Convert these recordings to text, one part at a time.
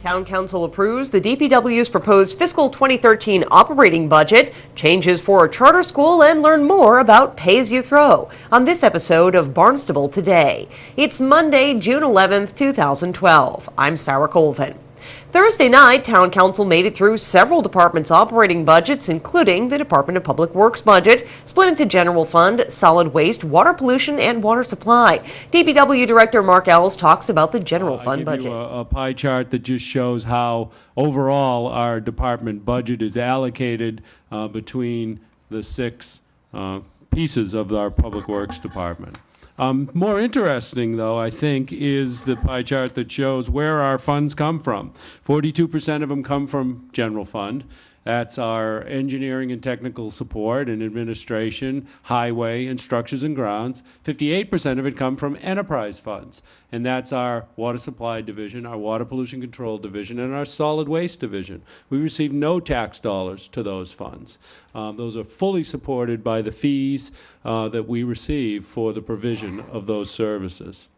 Town Council approves the DPW's proposed fiscal 2013 operating budget, changes for a charter school, and learn more about pay-as-you-throw on this episode of Barnstable Today. It's Monday, June 11th, 2012. I'm Sarah Colvin. Thursday night, Town Council made it through several departments' operating budgets, including the Department of Public Works budget, split into general fund, solid waste, water pollution, and water supply. DPW Director Mark Ellis talks about the general fund budget. I'll give you a pie chart that just shows how overall our department budget is allocated between the six pieces of our Public Works Department. More interesting, though, I think, is the pie chart that shows where our funds come from. 42% of them come from general fund. That's our engineering and technical support and administration, highway, and structures and grounds. 58% of it come from enterprise funds, and that's our water supply division, our water pollution control division, and our solid waste division. We receive no tax dollars to those funds. Those are fully supported by the fees that we receive for the provision of those services.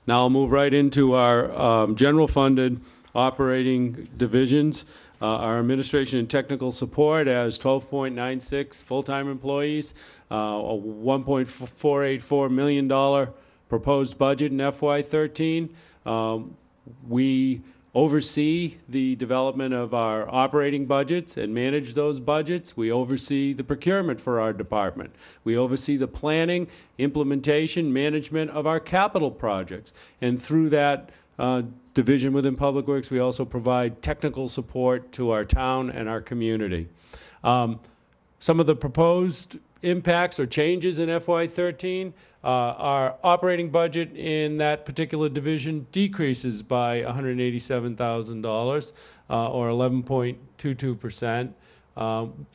Now I'll move right into our general funded operating divisions. Our administration and technical support has 12.96 full-time employees, a $1.484 million proposed budget in FY13. We oversee the development of our operating budgets and manage those budgets. We oversee the procurement for our department. We oversee the planning, implementation, management of our capital projects. And through that division within Public Works, we also provide technical support to our town and our community. Some of the proposed impacts or changes in FY13, our operating budget in that particular division decreases by $187,000 or 11.22%.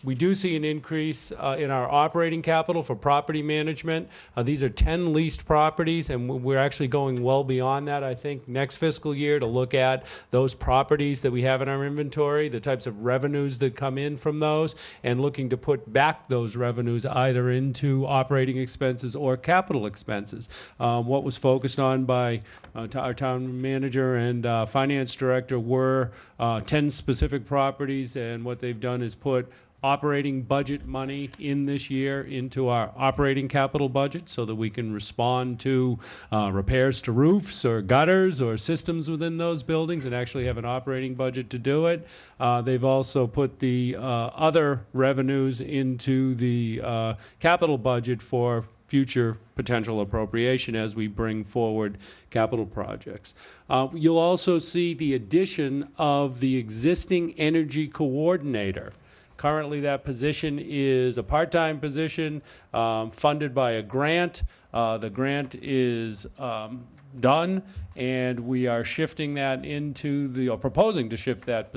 We do see an increase in our operating capital for property management. These are 10 leased properties, and we're actually going well beyond that, I think, next fiscal year to look at those properties that we have in our inventory, the types of revenues that come in from those, and looking to put back those revenues either into operating expenses or capital expenses. What was focused on by our town manager and finance director were 10 specific properties, and what they've done is put operating budget money in this year into our operating capital budget so that we can respond to repairs to roofs or gutters or systems within those buildings and actually have an operating budget to do it. They've also put the other revenues into the capital budget for future potential appropriation as we bring forward capital projects. You'll also see the addition of the existing energy coordinator. Currently, that position is a part-time position funded by a grant. The grant is done, and we are shifting that into or proposing to shift that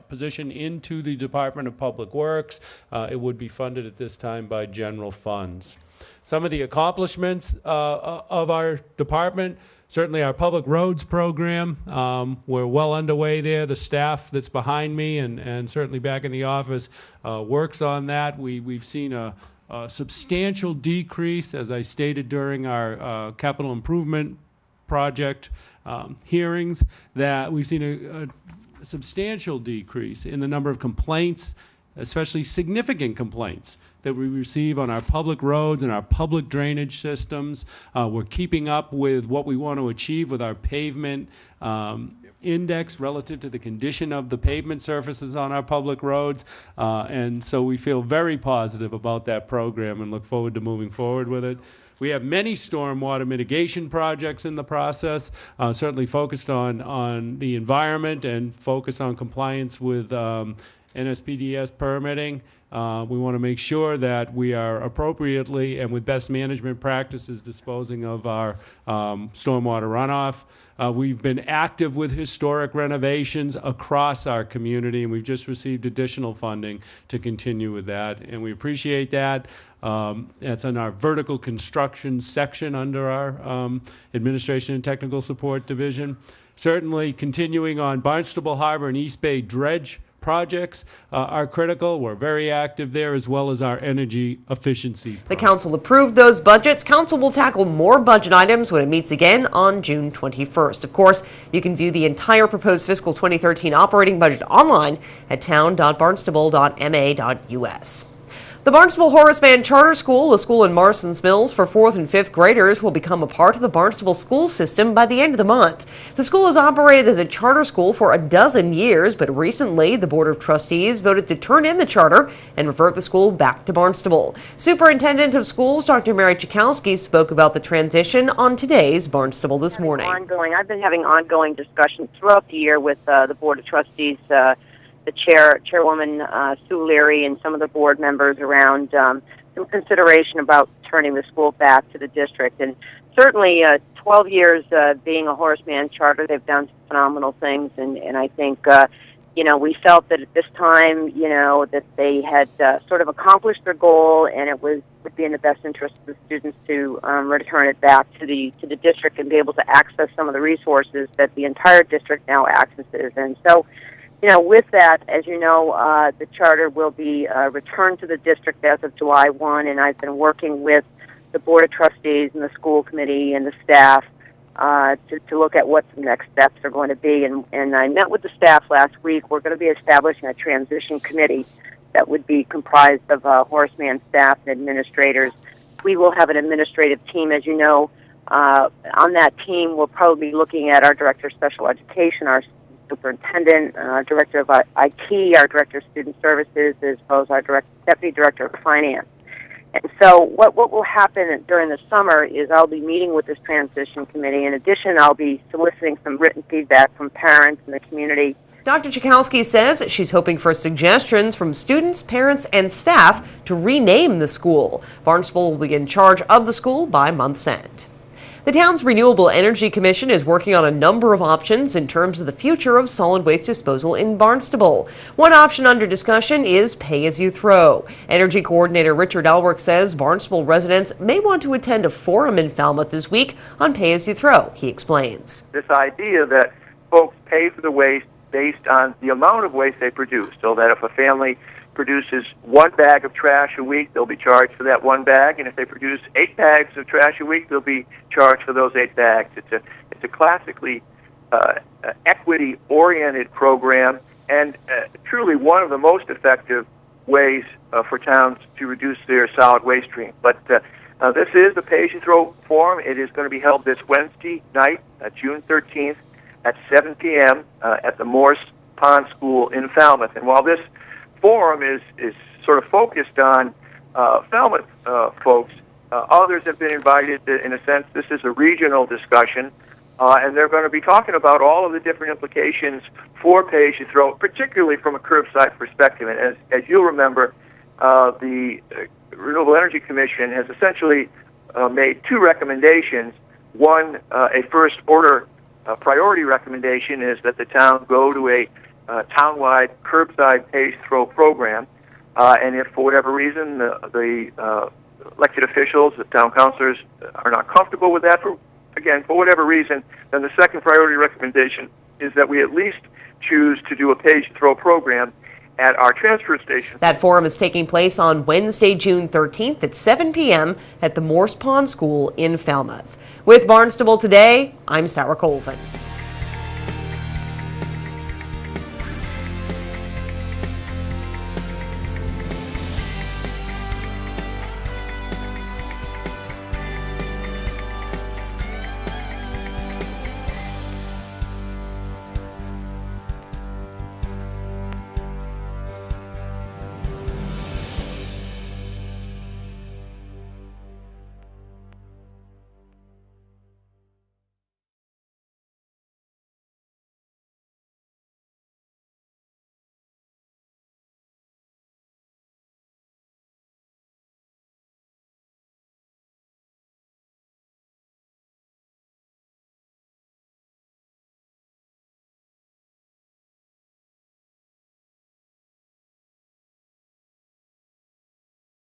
position into the Department of Public Works. It would be funded at this time by general funds. Some of the accomplishments of our department, certainly our public roads program, we're well underway there. The staff that's behind me and certainly back in the office works on that. We've seen a substantial decrease, as I stated during our capital improvement project hearings, that we've seen a substantial decrease in the number of complaints, especially significant complaints that we receive on our public roads and our public drainage systems. We're keeping up with what we want to achieve with our pavement index relative to the condition of the pavement surfaces on our public roads. And so we feel very positive about that program and look forward to moving forward with it. We have many stormwater mitigation projects in the process, certainly focused on the environment and focused on compliance with NSPDS permitting. We want to make sure that we are appropriately and with best management practices disposing of our stormwater runoff. We've been active with historic renovations across our community, and we've just received additional funding to continue with that, and we appreciate that. That's in our vertical construction section under our Administration and Technical Support Division. Certainly continuing on Barnstable Harbor and East Bay dredge projects are critical. We're very active there, as well as our energy efficiency. The council approved those budgets. Council will tackle more budget items when it meets again on June 21st. Of course, you can view the entire proposed fiscal 2013 operating budget online at town.barnstable.ma.us. The Barnstable Horace Mann Charter School, a school in Marston's Mills for 4th and 5th graders, will become a part of the Barnstable school system by the end of the month. The school has operated as a charter school for a dozen years, but recently the Board of Trustees voted to turn in the charter and revert the school back to Barnstable. Superintendent of Schools, Dr. Mary Chikowski, spoke about the transition on today's Barnstable This Morning. I've been having ongoing discussions throughout the year with the Board of Trustees, the chairwoman, Sue Leary, and some of the board members around some consideration about turning the school back to the district. And certainly 12 years being a Horace Mann charter, they've done some phenomenal things. And I think, we felt that at this time, that they had sort of accomplished their goal, and it would be in the best interest of the students to return it back to the district and be able to access some of the resources that the entire district now accesses. And so, with that, as you know, the charter will be returned to the district as of July 1, and I've been working with the Board of Trustees and the school committee and the staff to look at what the next steps are going to be. And I met with the staff last week. We're going to be establishing a transition committee that would be comprised of Horace Mann staff and administrators. We will have an administrative team, as you know. On that team, we'll probably be looking at our Director of Special Education, our Superintendent, Director of IT, our Director of Student Services, as well as our Deputy Director of Finance. And so what will happen during the summer is I'll be meeting with this transition committee. In addition, I'll be soliciting some written feedback from parents and the community. Dr. Chikowski says she's hoping for suggestions from students, parents, and staff to rename the school. Barnstable will be in charge of the school by month's end. The town's Renewable Energy Commission is working on a number of options in terms of the future of solid waste disposal in Barnstable. One option under discussion is pay-as-you-throw. Energy Coordinator Richard Elwick says Barnstable residents may want to attend a forum in Falmouth this week on pay-as-you-throw. He explains. This idea that folks pay for the waste based on the amount of waste they produce, so that if a family produces 1 bag of trash a week, they'll be charged for that 1 bag, and if they produce 8 bags of trash a week, they'll be charged for those 8 bags. It's a classically equity-oriented program, and truly one of the most effective ways for towns to reduce their solid waste stream. But this is the pay-as-you-throw forum. It is going to be held this Wednesday night, June 13th, at 7 p.m. At the Morse Pond School in Falmouth. And while this forum is sort of focused on Falmouth folks, others have been invited. In a sense, this is a regional discussion, and they're going to be talking about all of the different implications for pay-as-you-throw, particularly from a curbside perspective. And as you'll remember, the Renewable Energy Commission has essentially made 2 recommendations. One, a first-order priority recommendation is that the town go to a townwide curbside pay-as-you-throw program, and if for whatever reason the elected officials, the town councilors, are not comfortable with that, for whatever reason, then the second priority recommendation is that we at least choose to do a pay-as-you-throw program at our transfer station. That forum is taking place on Wednesday, June 13th at 7 p.m. at the Morse Pond School in Falmouth. With Barnstable Today, I'm Sarah Colvin.